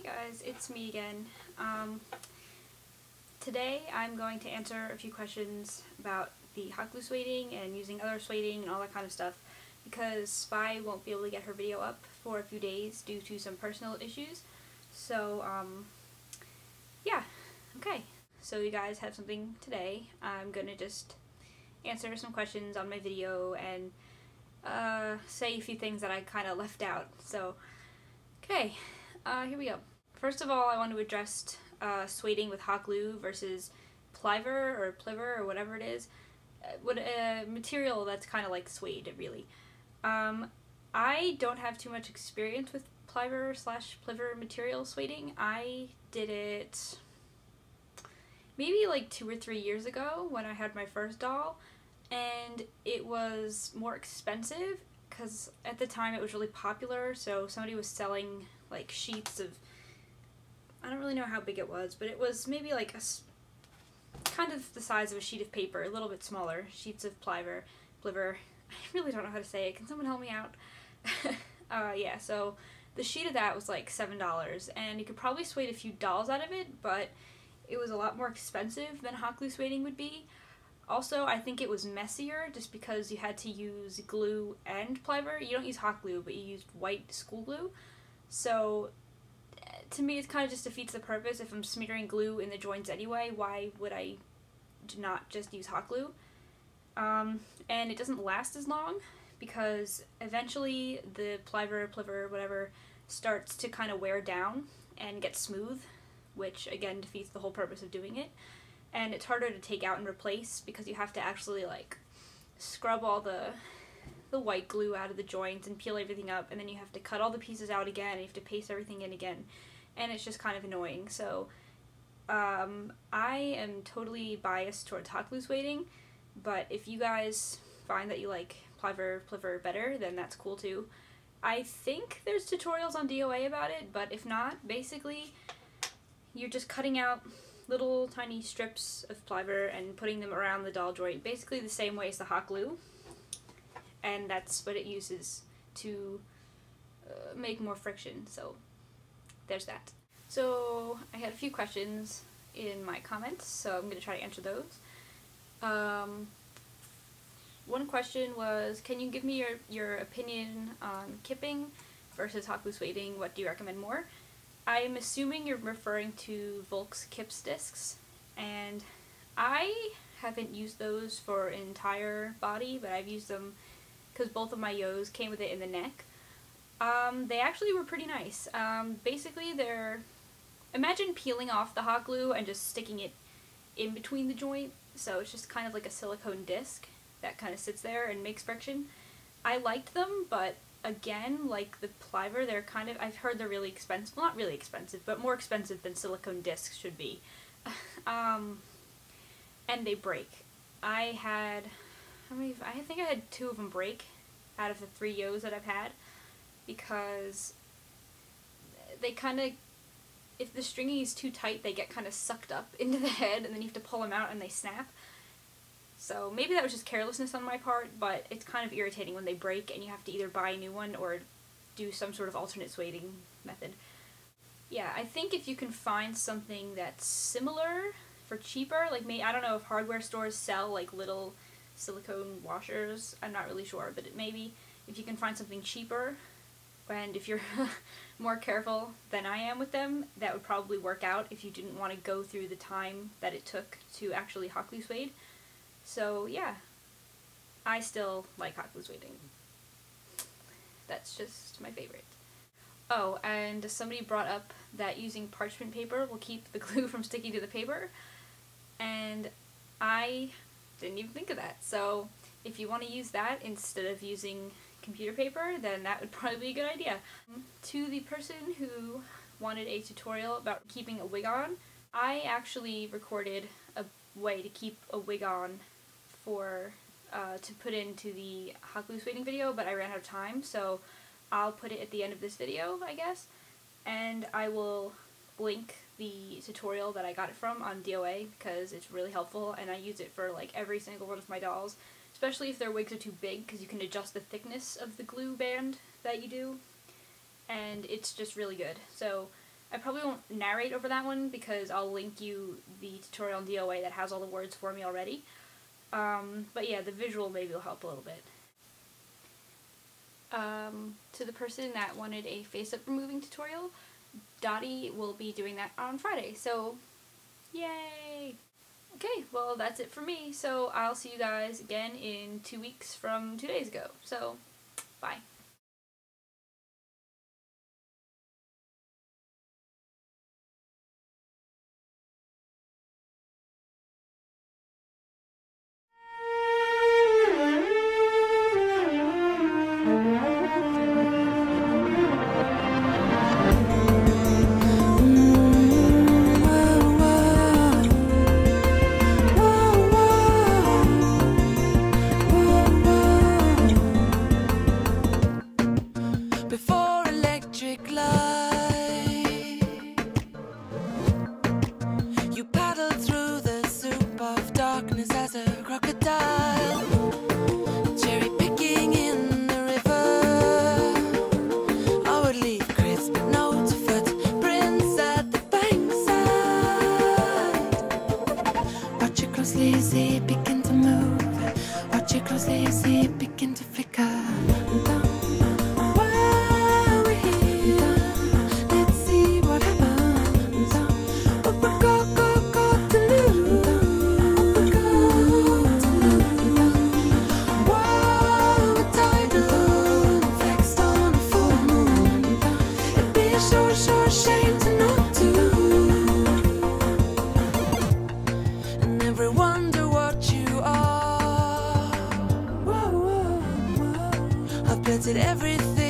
Hey guys, it's me again. Today I'm going to answer a few questions about the hot glue sueding and using other sueding and all that kind of stuff because Spy won't be able to get her video up for a few days due to some personal issues. So, yeah. Okay. So you guys have something today. I'm gonna just answer some questions on my video and say a few things that I kind of left out. So, okay. Here we go. First of all, I want to address sueding with hot glue versus pliver or pliver or whatever it is. What a material that's kind of like suede, really. I don't have too much experience with pliver/pliver material sueding. I did it maybe like 2 or 3 years ago when I had my first doll, and it was more expensive because at the time it was really popular, so somebody was selling like sheets of, I don't really know how big it was, but it was maybe like kind of the size of a sheet of paper, a little bit smaller, sheets of pliver. I really don't know how to say it. Can someone help me out? Yeah, so the sheet of that was like $7, and you could probably suede a few dolls out of it, but it was a lot more expensive than hot glue sueding would be. Also, I think it was messier just because you had to use glue and pliver. You don't use hot glue, but you used white school glue. So, to me, it kind of just defeats the purpose. If I'm smearing glue in the joints anyway, why would I not just use hot glue? And it doesn't last as long because eventually the pliver, whatever, starts to kind of wear down and get smooth, which again defeats the whole purpose of doing it. And it's harder to take out and replace because you have to actually like scrub all the white glue out of the joints and peel everything up, and then you have to cut all the pieces out again and you have to paste everything in again, and it's just kind of annoying. So I am totally biased towards hot glue sueding, but if you guys find that you like pliver better, then that's cool too. I think there's tutorials on DOA about it, but if not, basically you're just cutting out little tiny strips of pliver and putting them around the doll joint, basically the same way as the hot glue, and that's what it uses to make more friction. So there's that. So I had a few questions in my comments, so I'm going to try to answer those. One question was, can you give me your opinion on kipping versus hot glue sueding? What do you recommend more? I'm assuming you're referring to Volk's Kips discs, and I haven't used those for an entire body, but I've used them because both of my yos came with it in the neck. They actually were pretty nice. Basically imagine peeling off the hot glue and just sticking it in between the joint, so it's just kind of like a silicone disc that kind of sits there and makes friction. I liked them, but again, like the pliver, they're kind of, I've heard they're really expensive. Well, not really expensive, but more expensive than silicone discs should be. And they break. I think I had 2 of them break out of the 3 yos that I've had, because they kind of, if the stringing is too tight, they get kind of sucked up into the head, and then you have to pull them out and they snap. So maybe that was just carelessness on my part, but it's kind of irritating when they break and you have to either buy a new one or do some sort of alternate sueding method. Yeah, I think if you can find something that's similar for cheaper, like I don't know if hardware stores sell like little silicone washers, I'm not really sure, but maybe if you can find something cheaper, and if you're more careful than I am with them, that would probably work out if you didn't want to go through the time that it took to actually hot glue suede. So yeah, I still like hot glue sueding. That's just my favorite. Oh, and somebody brought up that using parchment paper will keep the glue from sticking to the paper, and I didn't even think of that. So if you want to use that instead of using computer paper, then that would probably be a good idea. To the person who wanted a tutorial about keeping a wig on, I actually recorded a way to keep a wig on to put into the hot glue sueding video, but I ran out of time, so I'll put it at the end of this video, I guess, and I will link the tutorial that I got it from on DOA because it's really helpful, and I use it for like every single one of my dolls, especially if their wigs are too big, because you can adjust the thickness of the glue band that you do, and it's just really good. So I probably won't narrate over that one because I'll link you the tutorial on DOA that has all the words for me already. But yeah, the visual maybe will help a little bit. To the person that wanted a face-up removing tutorial, Dottie will be doing that on Friday, so yay! Okay, well that's it for me, so I'll see you guys again in 2 weeks from 2 days ago, so bye. Before electric light, you paddled through the soup of darkness as a crocodile, cherry picking in the river. I would leave crisp notes, footprints at the bankside. Watch it closely as they begin to move. Watch it closely as they begin to flicker. Everything